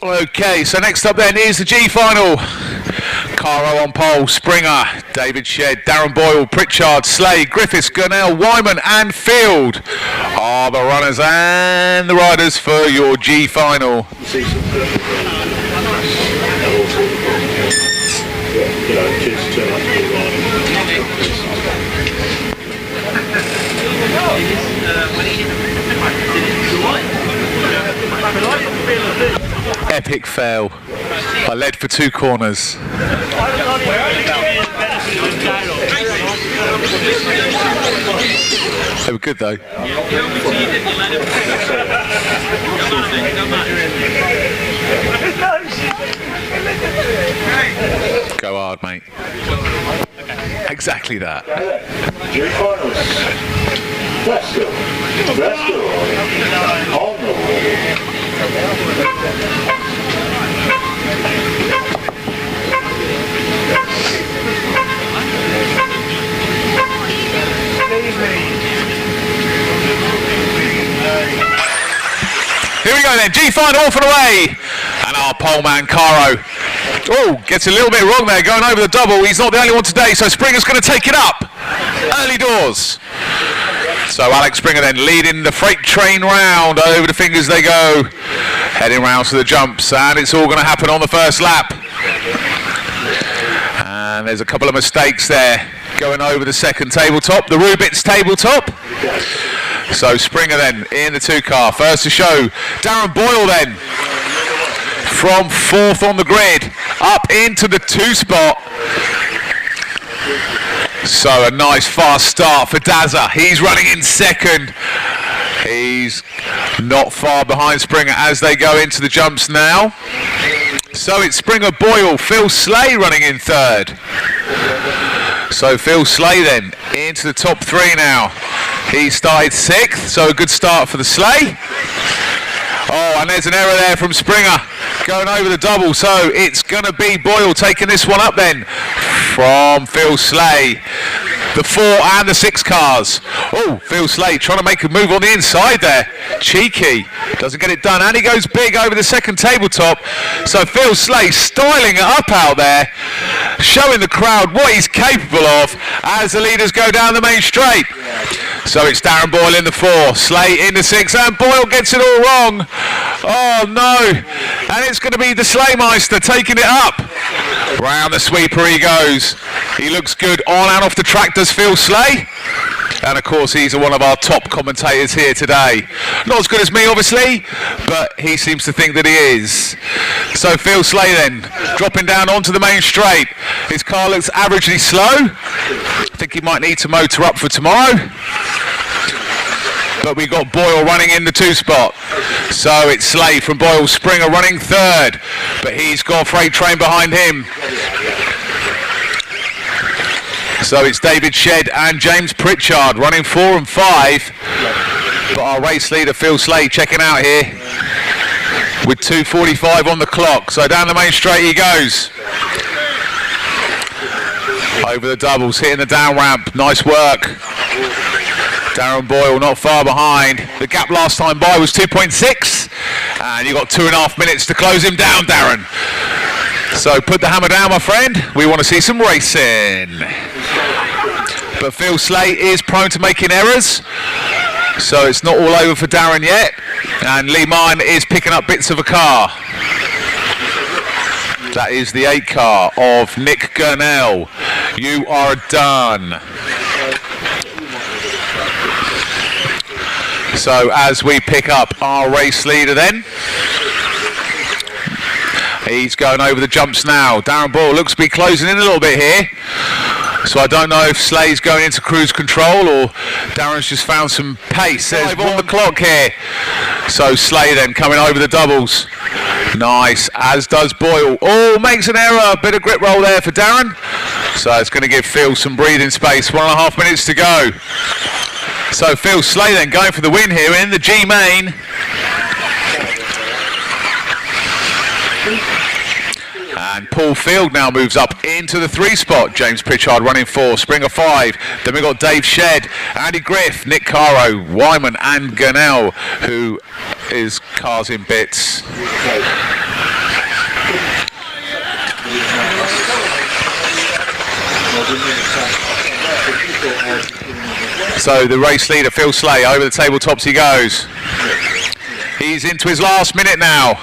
Okay, so next up then is the G final. Caro on pole, Springer, David Shedd, Darren Boyle, Pritchard, Slade, Griffiths, Gurnell, Wyman and Field are the runners and the riders for your G final. Epic fail. I led for 2 corners. They were good though. Go hard, mate. Exactly that. Here we go then, G final off and away. And our pole man, Caro. Oh, gets a little bit wrong there, going over the double. He's not the only one today, so Springer's going to take it up. Early doors. So Alex Springer then leading the freight train round. Over the fingers they go. Heading round to the jumps, and it's all going to happen on the first lap. And there's a couple of mistakes there. Going over the second tabletop, the Rubitz tabletop. So Springer then in the 2 car. First to show, Darren Boyle then. From 4th on the grid, up into the 2 spot. So a nice fast start for Dazza. He's running in 2nd. He's not far behind Springer as they go into the jumps now. So it's Springer, Boyle, Phil Slay running in 3rd. So Phil Slay then into the top 3 now. He started 6th, so a good start for the Slay. Oh, and there's an error there from Springer going over the double, so it's going to be Boyle taking this one up then from Phil Slay. The 4 and the 6 cars. Oh, Phil Slay trying to make a move on the inside there. Cheeky. Doesn't get it done, and he goes big over the second tabletop. So Phil Slay styling it up out there, showing the crowd what he's capable of as the leaders go down the main straight. So it's Darren Boyle in the 4, Slay in the 6, and Boyle gets it all wrong. Oh no, and it's going to be the Slaymeister taking it up. Round the sweeper he goes. He looks good on and off the track, does Phil Slay. And of course he's one of our top commentators here today. Not as good as me obviously, but he seems to think that he is. So Phil Slay then, dropping down onto the main straight. His car looks averagely slow. I think he might need to motor up for tomorrow. But we got Boyle running in the 2 spot. So it's Slay from Boyle, Springer running 3rd. But he's got Freight Train behind him. So it's David Shedd and James Pritchard running 4 and 5. But our race leader Phil Slay checking out here with 2:45 on the clock. So down the main straight he goes. Over the doubles, hitting the down ramp. Nice work. Darren Boyle not far behind. The gap last time by was 2.6. And you got 2.5 minutes to close him down, Darren. So put the hammer down, my friend. We want to see some racing. But Phil Slay is prone to making errors. So it's not all over for Darren yet. And Lee Mine is picking up bits of a car. That is the 8 car of Nick Gurnell. You are done. So as we pick up our race leader then. He's going over the jumps now. Darren Boyle looks to be closing in a little bit here. So I don't know if Slay's going into cruise control or Darren's just found some pace. There's on the clock here. So Slay then coming over the doubles. Nice, as does Boyle. Oh, makes an error. Bit of grip roll there for Darren. So it's going to give Phil some breathing space. 1.5 minutes to go. So Phil Slay then going for the win here in the G main. And Paul Field now moves up into the 3 spot. James Pritchard running 4, Springer 5. Then we've got Dave Shedd, Andy Griff, Nick Caro, Wyman and Gurnell, who is cars in bits. So the race leader, Phil Slay, over the tabletops he goes. He's into his last minute now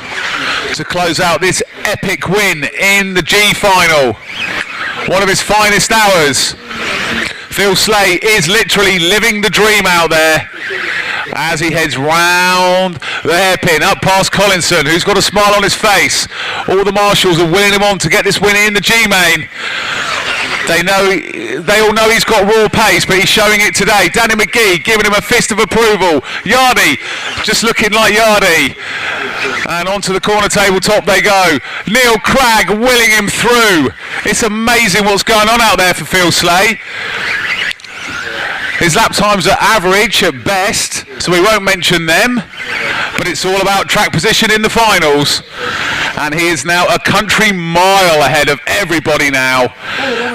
to close out this epic win in the G final. One of his finest hours. Phil Slay is literally living the dream out there as he heads round the hairpin up past Collinson, who's got a smile on his face. All the marshals are willing him on to get this win in the G-Main. They all know he's got raw pace, but he's showing it today. Danny McGee giving him a fist of approval. Yardy just looking like Yardy. And onto the corner tabletop they go. Neil Cragg willing him through. It's amazing what's going on out there for Phil Slay. His lap times are average at best, so we won't mention them, but it's all about track position in the finals. And he is now a country mile ahead of everybody now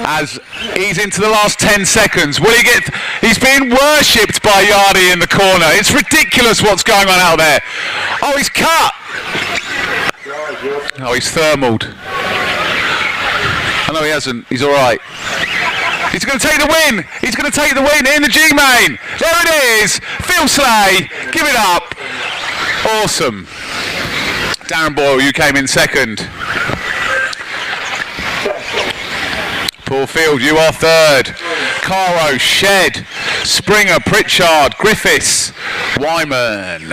as he's into the last 10 seconds. Will he get... He's being worshipped by Yardy in the corner. It's ridiculous what's going on out there. Oh, he's cut. Oh, he's thermaled. Oh, no, he hasn't. He's all right. He's going to take the win. He's going to take the win in the G-Main. There it is. Phil Slay. Give it up. Awesome. Darren Boyle, you came in second. Paul Field, you are third. Caro, Shed, Springer, Pritchard, Griffiths, Wyman.